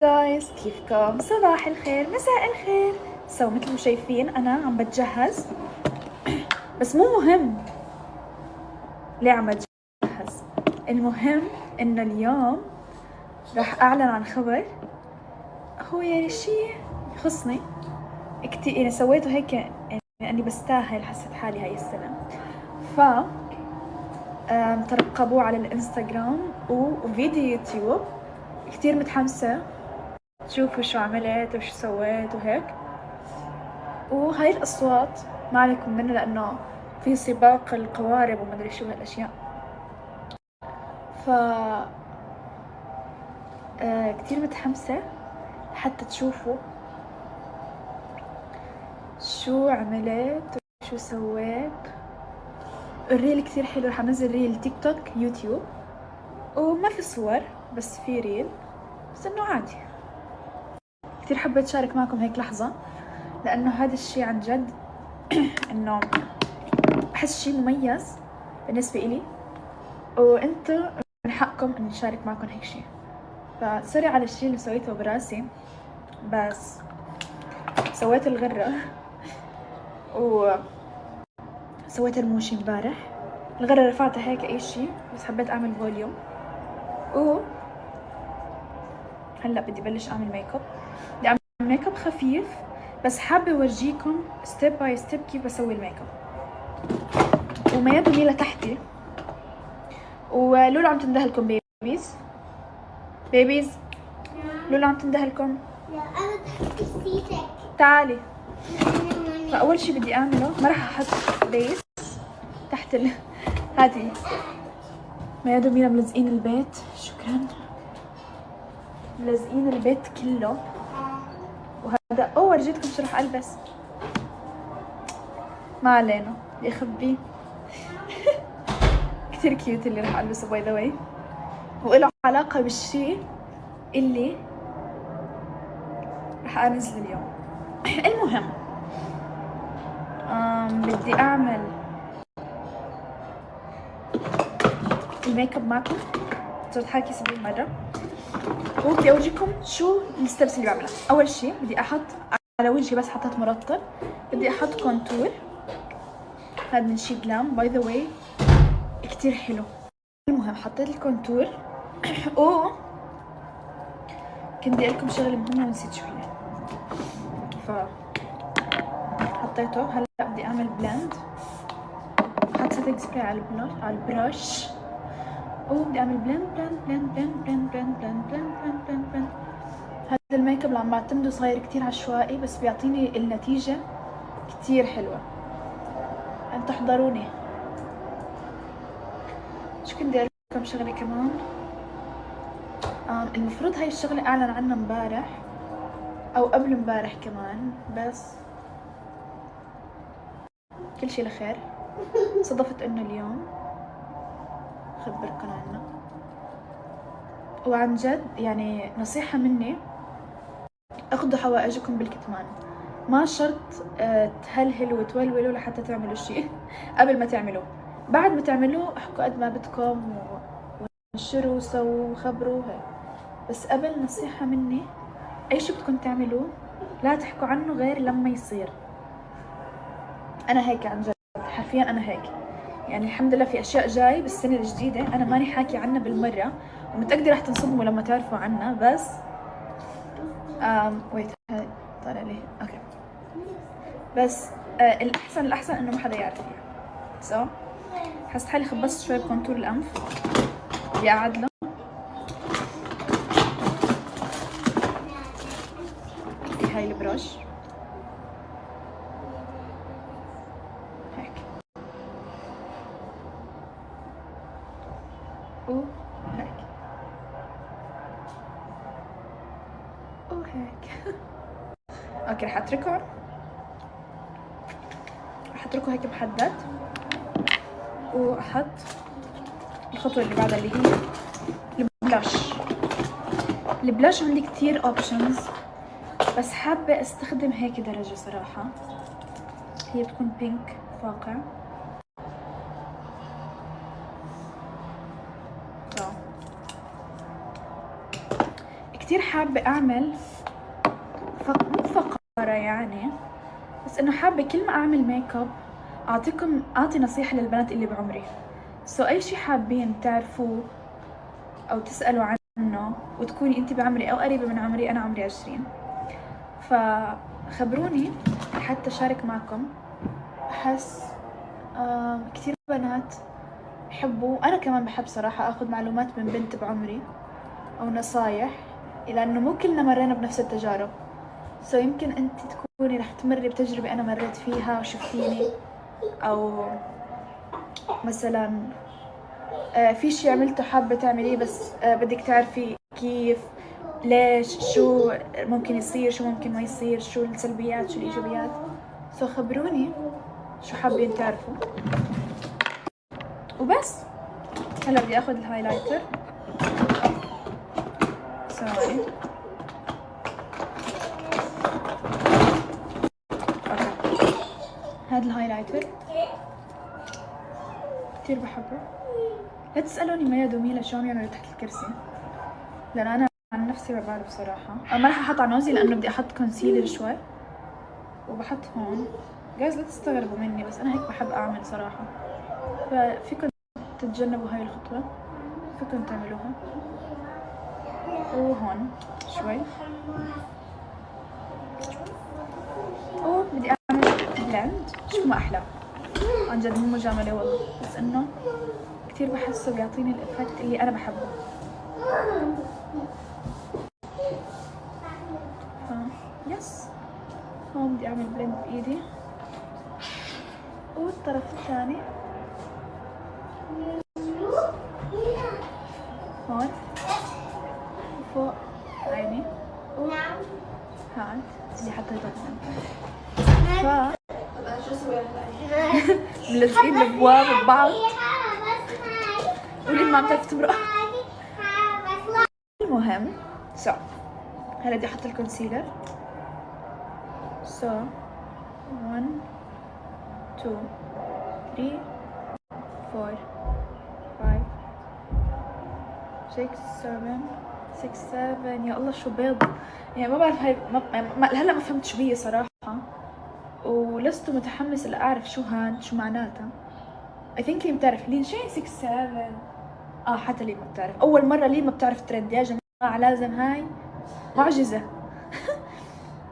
جايز كيفكم؟ صباح الخير، مساء الخير. مثل ما شايفين انا عم بتجهز، بس مو مهم ليه عم بتجهز. المهم انه اليوم راح اعلن عن خبر هو يعني شيء يخصني كتير، يعني سويته هيك يعني اني بستاهل، حسيت حالي هاي السنة. ف ترقبوه على الانستغرام وفيديو يوتيوب. كتير متحمسة تشوفوا شو عملت وشو سويت وهيك. وهاي الأصوات ما عليكم منها لأنه في سباق القوارب ومدري شو هالأشياء. ف كتير متحمسة حتى تشوفوا شو عملت وشو سويت. الريل كتير حلو، رح انزل ريل تيك توك يوتيوب، وما في صور بس في ريل، بس انه عادي. كتير حبيت اشارك معكم هيك لحظة لانه هذا الشي عن جد انه بحس شي مميز بالنسبة إلي، وانتو من حقكم اني اشارك معكم هيك شي. فسوري على الشي اللي سويته براسي، بس سويت الغرة وسويت الموشي امبارح. الغرة رفعتها هيك اي شي، بس حبيت اعمل فوليوم. هلا بدي بلش اعمل ميك اب. بدي اعمل ميك اب خفيف، بس حابة اورجيكم ستيب باي ستيب كيف بسوي الميك اب. ومياد وميلا تحتي، ولولو عم تندهلكم بيبيز. لولو عم تندهلكم. لا أنا تحت نسيتك. تعالي. فأول شي بدي أعمله، ما راح أحط بيس تحت هاتي. مياد وميلا ملزقين البيت، شكرا. ملزقين البيت كله. وهذا ورجيتكم شو راح ألبس، ما علينا بدي أخبيه. كتير كيوت اللي راح ألبسه باي ذا واي، وإله علاقة بالشي اللي راح أنزل اليوم. المهم بدي أعمل الميك اب معكم، صرت حاكي 70 مرة، وبدي أورجيكم شو الستبس اللي بعملها. أول شي بدي أحط على وجهي، بس حطيت مرطب، بدي أحط كونتور. هذا من شي جلام باي ذا واي، كتير حلو. المهم حطيت الكونتور و كنت بدي أقول لكم شغلة مهمة ونسيت شو هي. حطيته. هلا بدي أعمل بلند. حط سيتنج سبراي على البرش، وبدي أعمل بلند بلند بلند بلند بلند بلند بلند بلند بلند بلند بلند. هذا الميك اب اللي عم بعتمده صاير كتير عشوائي، بس بيعطيني النتيجة كتير حلوة. انتوا احضروني. شو كنت بدي اقول لكم شغلة كمان. المفروض هاي الشغلة اعلن عنها امبارح او قبل امبارح كمان، بس كل شي لخير. صدفت انه اليوم خبركم عنه. وعن جد يعني نصيحة مني، اخذوا حوائجكم بالكتمان. ما شرط تهلهلوا وتولولوا لحتى تعملوا شيء. قبل ما تعملوه، بعد ما تعملوه احكوا قد ما بدكم ونشروا وسووا وخبروا هيك. بس قبل نصيحة مني، اي شيء بدكم تعملوه لا تحكوا عنه غير لما يصير. انا هيك عن جد، حرفيا انا هيك. يعني الحمد لله في اشياء جاي بالسنة الجديدة انا ماني حاكي عنها بالمرة، ومتأكدة رح تنصدموا لما تعرفوا عنها. بس ويت، هاي طالع لي اوكي. بس الأحسن إنه ما حدا يعرف فيها. حسيت حالي خبصت شوي بكونتور الأنف، بدي أعدله. هاي البرش هيك وهيك وهيك. اوكي رح اتركه هيك محدد، واحط الخطوة اللي بعدها اللي هي البلاش. البلاش عندي كتير اوبشنز، بس حابة استخدم هيك درجة صراحة. هي بتكون بينك فاقع. كتير حابة أعمل مو فقرة يعني، بس إنه حابة كل ما أعمل ميك اب أعطي نصيحة للبنات اللي بعمري. أي شي حابين تعرفوه أو تسألوا عنه وتكوني أنت بعمري أو قريبة من عمري، أنا عمري 20، فخبروني حتى أشارك معكم. أحس كتير بنات بحبوا، أنا كمان بحب صراحة أخذ معلومات من بنت بعمري أو نصايح، لأنه مو كلنا مرينا بنفس التجارب. يمكن أنت تكوني رح تمري بتجربة أنا مريت فيها وشفتيني، أو مثلا في شي عملته حابة تعمليه بس بدك تعرفي كيف، ليش، شو ممكن يصير، شو ممكن ما يصير، شو السلبيات شو الإيجابيات. خبروني شو حابين تعرفوا وبس. هلا بدي اخذ الهايلايتر. ثواني. اوكي، هذا الهايلايتر كتير بحبه. لا تسألوني ميا وميلا شو عم يعملوا تحت الكرسي، لأن أنا عن نفسي ما بعرف صراحة. ما رح أحط على نوزي لأنه بدي أحط كونسيلر شوي، وبحط هون. جايز لا تستغربوا مني، بس أنا هيك بحب أعمل صراحة. ففيكم تتجنبوا هاي الخطوة، فيكم تعملوها. وهون شوي. بدي أعمل بلند. شوفوا ما أحلى، عن جد مو مجاملة والله، بس إنه كتير بحسه بيعطيني الإفكت اللي أنا بحبه. يس، هون بدي أعمل بلند بإيدي، والطرف الثاني هون وفوق عيني. هاد اللي حطيته هون. ملزقين الابواب ببعض، وليد ما عم تعرف تمرق. المهم هلا بدي احط الكونسيلر. 1 2 3 4 5 6 7. يا الله شو بيض يعني. ما بعرف هاي هلا ما فهمت شو هي صراحة، ولست متحمسة لأعرف شو معناتها. I think لي بتعرف لين شيء 6 7. حتى لي ما بتعرف، أول مرة لي ما بتعرف ترند يا جماعة، لازم هاي معجزة.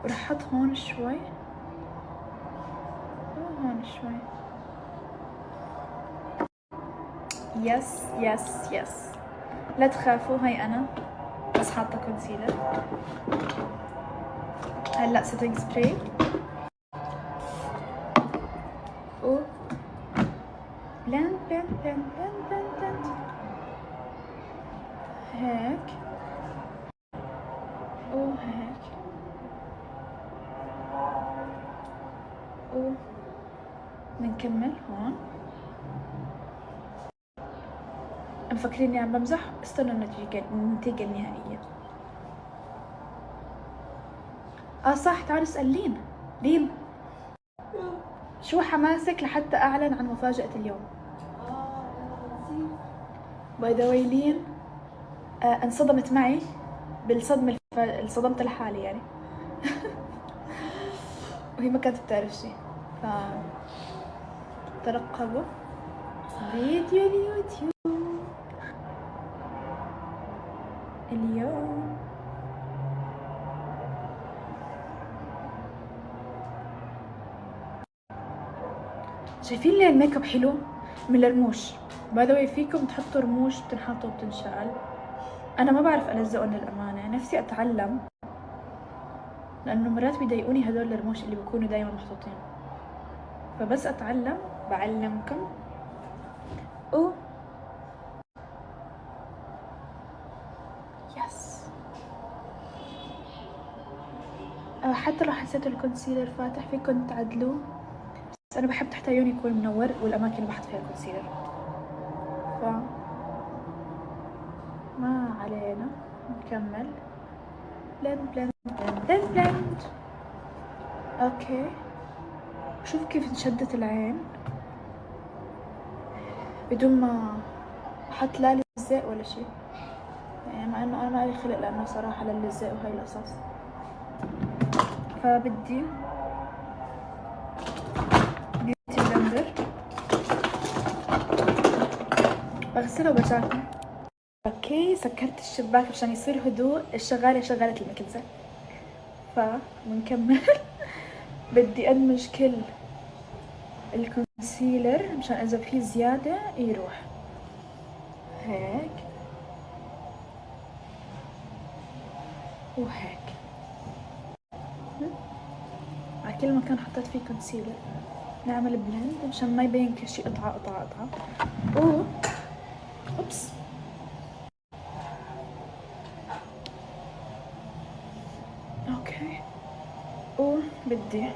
ورح أحط هون شوي وهون شوي. يس يس يس، لا تخافوا، هاي أنا بس حاطة كونسيلر. هلا سيتنج سبراي و بلند بلند بلند بلند بلند هيك وهيك بنكمل هون. مفكريني عم بمزح؟ استنوا النتيجة النهائية. صح، تعالوا اسأل لين شو حماسك لحتى أعلن عن مفاجأة اليوم؟ باي ذا واي لين انصدمت معي بالصدمة صدمت لحالي يعني. وهي ما كانت بتعرف شي. ترقبوا فيديو اليوتيوب اليوم. شايفين لي الميك اب حلو من الرموش. باي ذا واي فيكم تحطوا رموش بتنحط وبتنشال. انا ما بعرف الزقهم للامانه، نفسي اتعلم، لانه مرات بيضايقوني هدول الرموش اللي بيكونوا دايما محطوطين، فبس اتعلم بعلمكم. يس. حتى لو حسيتوا الكونسيلر فاتح فيكم تعدلوه، بس انا بحب تحت عيوني يكون منور والاماكن اللي بحط فيها الكونسيلر، ما علينا. نكمل بلند بلند بلند بلند. اوكي، شوف كيف انشدت العين بدون ما احط لا لزق ولا شيء. يعني مع انه انا ما لي خلق لانه صراحة للزق وهاي القصص. فبدي بيوتي بلندر بغسله وبجعله. اوكي سكرت الشباك عشان يصير هدوء. الشغالة شغلت المكنسة فبنكمل. بدي ادمج كل الكونسيلر مشان اذا في زيادة يروح هيك وهيك. على كل مكان حطيت فيه كونسيلر نعمل بلند مشان ما يبين كل شي قطعة قطعة قطعة. اوبس اوكي. وبدي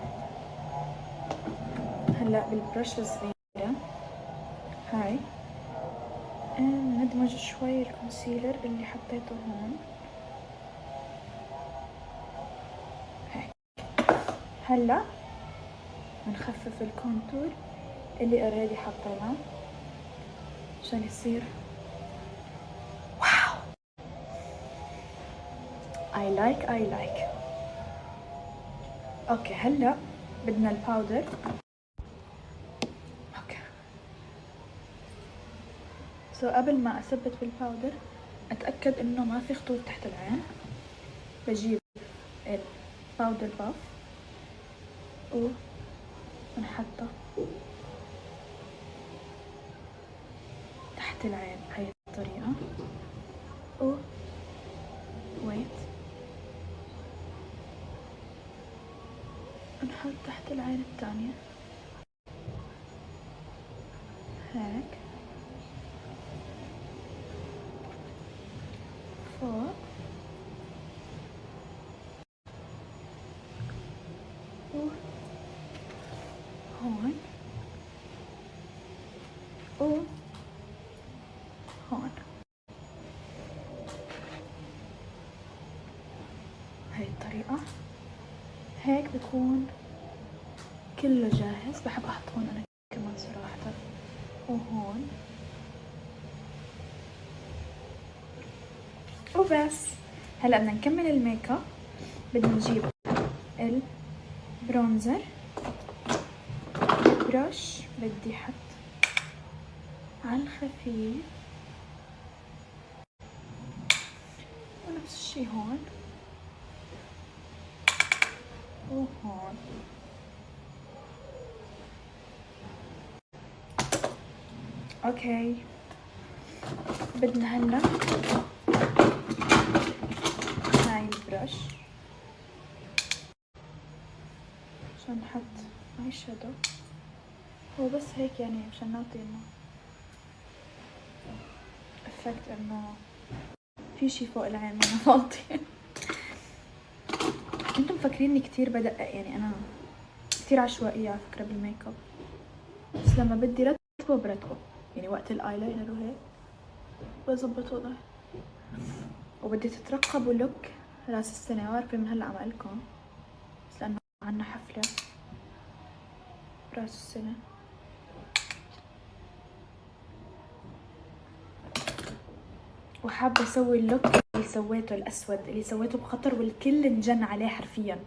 هلا بالبرش الصغيرة هاي ندمج شوي الكونسيلر اللي حطيته هون هيك. هلا بنخفف الكونتور اللي اوريدي حطيناه عشان يصير واو. I like. اوكي هلا بدنا الباودر. اوكي قبل ما اثبت بالباودر اتاكد انه ما في خطوط تحت العين. بجيب الباودر باف ونحطه تحت العين بهي الطريقة. ويت نحط تحت العين الثانية هيك فوق وهون وهون. هاي الطريقة هيك بكون كله جاهز. بحب احط هون انا كمان صراحة وهون وبس. هلا بدنا نكمل الميك اب. بدنا نجيب البرونزر برش. بدي احط على الخفيف ونفس الشي هون وهون. اوكي بدنا هلا هاي البرش عشان نحط اي شادو. هو بس هيك يعني عشان نعطي انه افكت انه في شي فوق العين ما فاضي. انتم مفكريني كتير بدقق، يعني انا كتير عشوائية على فكرة بالميك اب، بس لما بدي رتبه برتبه. يعني وقت الايلاينر وهيك بظبط وضعي. وبدي تترقبوا لوك راس السنة. عارفة من هلا عم اقلكم بس لانه عنا حفلة راس السنة. وحابة اسوي اللوك اللي سويته الاسود اللي سويته بخطر والكل انجن عليه حرفيا.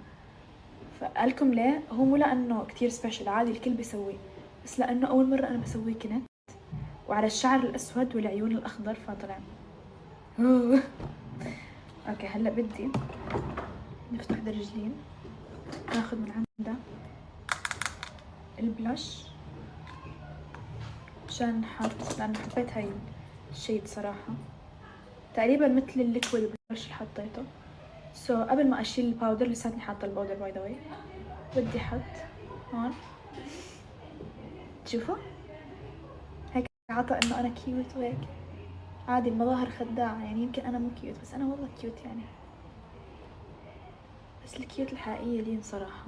فقالكم ليه؟ هو مو لانه كتير سبيشل، عادي الكل بيسويه، بس لانه اول مرة انا بسويه كنت وعلى الشعر الاسود والعيون الاخضر فطلع. اوكي هلا بدي نفتح درجلين. ناخذ من عنده البلاش عشان نحط، لانه حبيت هاي الشيد صراحة تقريبا مثل الليكويد بلاش اللي حطيته. قبل ما اشيل الباودر، لساتني حاطه الباودر باي ذا واي، بدي احط هون. تشوفوا هيك عطى انه انا كيوت وهيك. عادي المظاهر خداعة، يعني يمكن انا مو كيوت بس انا والله كيوت يعني. بس الكيوت الحقيقية لين صراحة،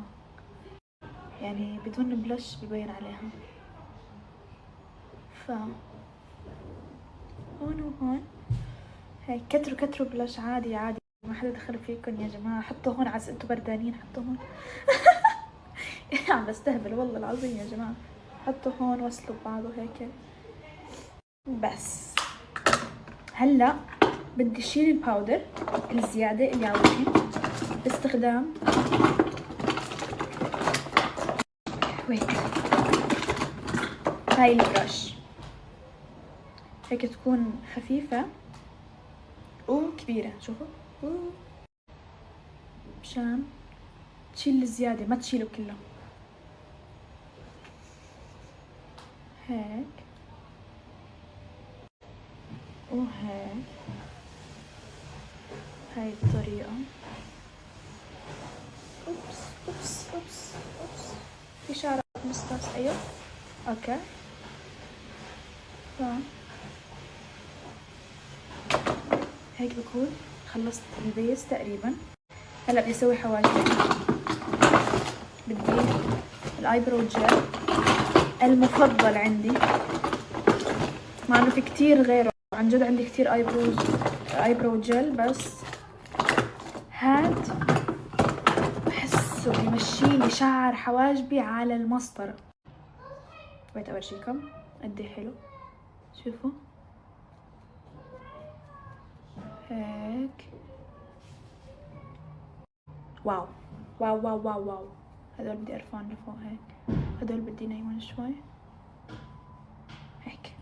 يعني بدون بلش ببين عليها. هون وهون هيك كتروا بلش عادي عادي، ما حدا دخل فيكم يا جماعة. حطوا هون عز انتوا بردانين، حطوا هون. عم بستهبل والله العظيم يا جماعة. حطوا هون وصلوا ببعض وهيك بس. هلا بدي شيل الباودر الزيادة اللي على وجهي باستخدام هاي البرش. هيك تكون خفيفة وكبيرة، شوفوا مشان تشيل الزيادة، ما تشيله كله. هيك وهيك، هاي الطريقة. اوبس اوبس اوبس اوبس، في شعر مستاس. ايوه اوكي. هيك بكون خلصت البيس تقريبا. هلا بدي اسوي حواجبي. بدي الايبرو جل المفضل عندي، مع انه في كتير غيره، عن جد عندي كتير ايبرو جل، بس هاد بحسه بيمشيلي شعر حواجبي على المسطرة. بغيت اورجيكم قد ايه حلو، شوفوا هيك. واو واو واو واو واو. هدول بدي ارفعهم لفوق هيك، هدول بدي نايمون شوي هيك.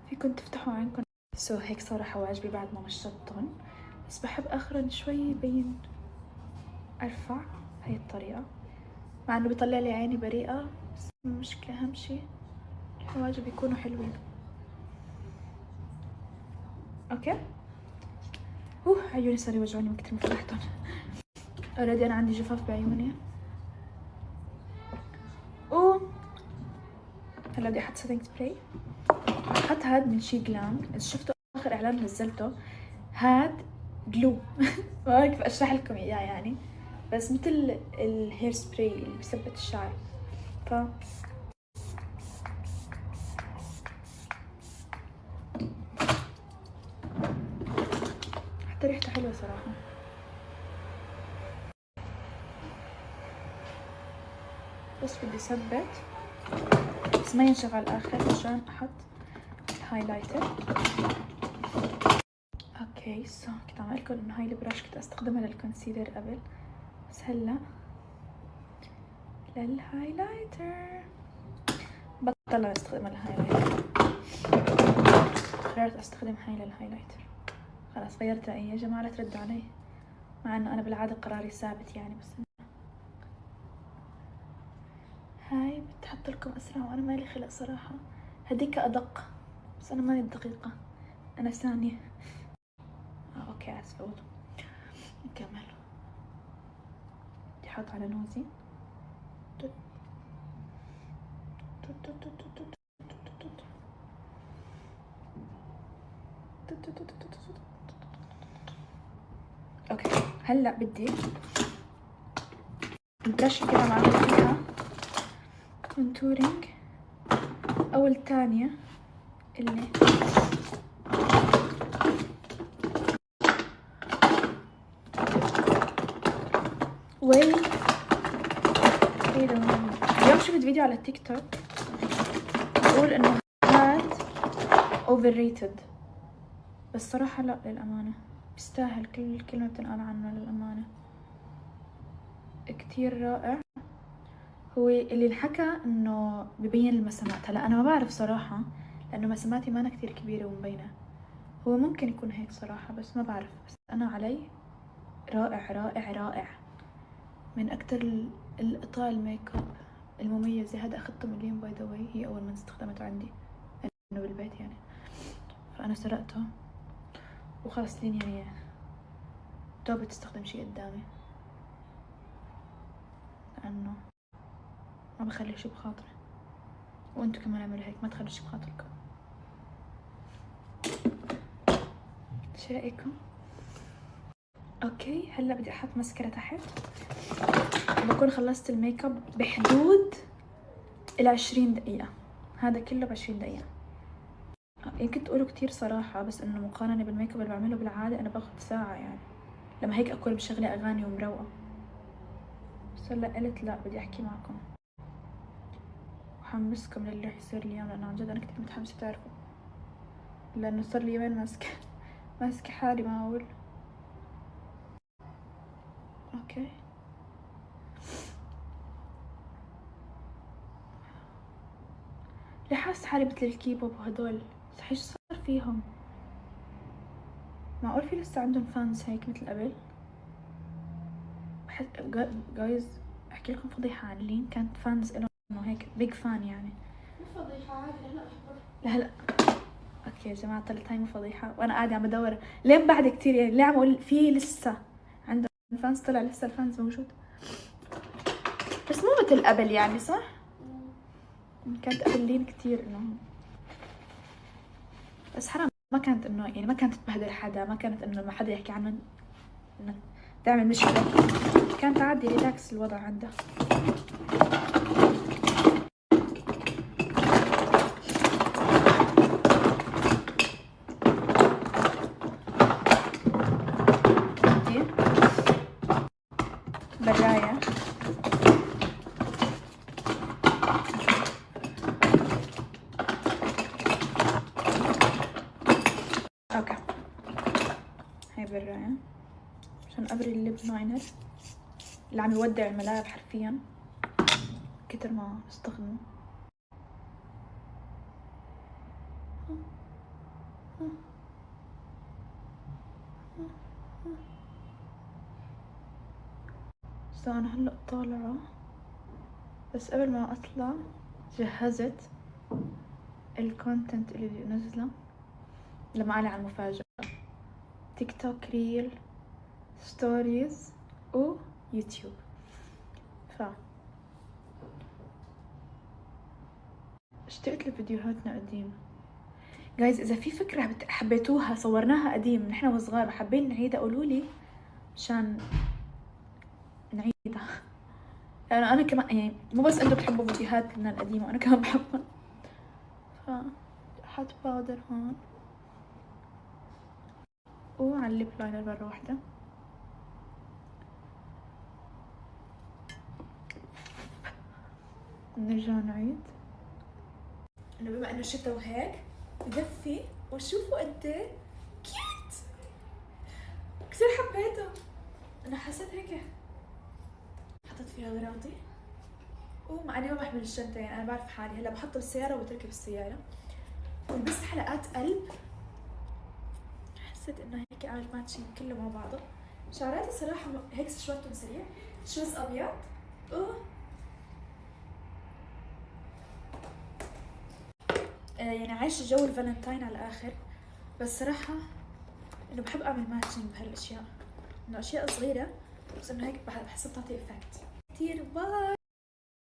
فيكن تفتحوا عينكم. هيك صار حواجبي بعد ما مشطتهم، بس بحب اخرج شوي يبين ارفع هاي الطريقة، مع انه بيطلع لي عيني بريئة، بس المشكلة اهم شي الحواجب يكونوا حلوين. اوكي. عيوني صاروا يوجعوني من كتر ما فتحتهم. اوريدي انا عندي جفاف بعيوني. هلا بدي احط سيتنج سبراي. احط هاد من شي جلام، اذا شفتوا اخر اعلان نزلته، هاد جلو. ما بعرف كيف اشرح لكم اياه يعني، بس مثل الهير سبراي اللي بثبت الشعر. حتى ريحته حلوه صراحه. بس بدي ثبت، بس ما ينشف على الاخر عشان احط الهايلايتر. اوكي كنت عم لكم انه هاي البراش كنت استخدمها للكونسيلر قبل، بس هلا للهايلايتر. بطلع استخدم الهايلايتر، قررت استخدم هاي للهايلايتر. خلاص غيرت رأيي يا جماعة، لا تردوا علي، مع انه انا بالعادة قراري ثابت يعني، بس هاي بتحط لكم اسرع وانا مالي خلق صراحة. هديك ادق، بس انا ماني دقيقة، انا ثانية. اوكي اسفة. نكمل. بدي احط على نوزي. اوكي هلا بدي البرش كده معمل فيها كونتورينج. اول تانية اللي اليوم شفت فيديو على التيك توك بقول انه هاد اوفر ريتد، بس صراحة لا، للأمانة بيستاهل كل كلمة بتنقال عنه. للأمانة كتير رائع. هو اللي انحكى انه ببين المسامات. هلا انا ما بعرف صراحة، لانه مساماتي مانا كتير كبيرة ومبينة. هو ممكن يكون هيك صراحة، بس ما بعرف. بس انا علي رائع رائع رائع، من اكتر القطع الميك اب المميزة. هذا اخذته من لين باي ذا واي، هي اول ما استخدمته عندي انه بالبيت يعني، فانا سرقته وخلص لين يعني دوبي تستخدم شي قدامي، لانه ما بخلي شي بخاطري. وانتو كمان اعملوا هيك، ما تخلوا شي بخاطركم. شو رايكم؟ اوكي هلا بدي احط مسكرة تحت. بكون خلصت الميك اب بحدود 20 دقيقة. هذا كله ب20 دقيقة. يمكن تقولوا كتير صراحة، بس انه مقارنة بالميك اب اللي بعمله بالعادة انا باخد ساعة يعني، لما هيك اكون مشغلة اغاني ومروقة. بس هلا قلت لا، بدي احكي معكم وحمسكم للي رح يصير اليوم، لانه عن جد انا كتير متحمسة تعرفوا، لانه صار لي يومين ماسكة ماسكة حالي ما أقول. اوكي ليه حاسة حالي مثل الكيبوب وهدول؟ صح ايش صار فيهم؟ معقول في لسه عندهم فانز هيك مثل قبل؟ بحس جايز احكي لكم فضيحة عن لين. كانت فانز إله انه هيك بيج فان يعني. مو فضيحة عادي هلا اخبر. لا اوكي يا جماعة طلعت هاي مو فضيحة وانا قاعدة عم بدور لين بعد كتير يعني. ليه عم اقول في لسه عندهم فانز؟ طلع لسه الفانز موجود بس مو مثل قبل يعني صح؟ كانت قبل لين كتير انه بس حرام. ما كانت انه يعني ما كانت تبهدل حدا، ما كانت انه ما حدا يحكي عنه انه تعمل مشكلة. كانت عادي ريلاكس الوضع عندها. دي براية اوكي. هاي براية عشان ابري الليب لاينر اللي عم يودع الملاعب حرفيا كتر ما استخدمه. انا هلا طالعة بس قبل ما اطلع جهزت الكونتنت اللي نزله لما قال على المفاجأة. تيك توك ريل، ستوريز، ويوتيوب. اشتقت لفيديوهاتنا قديمة. جايز اذا في فكرة حبيتوها صورناها قديم نحن وصغار وحابين نعيدها قولولي مشان نعيدها. لانه انا كمان يعني مو بس انتوا بتحبوا فيديوهاتنا القديمة وانا كمان بحبها. حط باودر هون وعلى الليب لاينر مرة واحدة. نرجع نعيد انه بما انه شتا وهيك بدفي وشوفوا قد ايه كيوت. كثير حبيته. انا حسيت هيك حطيت فيها اغراضي ومع اني ما بحمل الشنطة يعني انا بعرف حالي. هلا بحطه بالسيارة وبتركه بالسيارة ولبست حلقات قلب. حسيت انه هيك عامل ماتشينج كله مع بعضه. شعراتي صراحة هيك شويتهم سريع. شوز ابيض يعني عايشة جو الفالنتاين على الاخر. بس صراحة انه بحب اعمل ماتشينج بهالاشياء انه اشياء صغيرة بس انه هيك بحسها بتعطي افكت كتير. باي.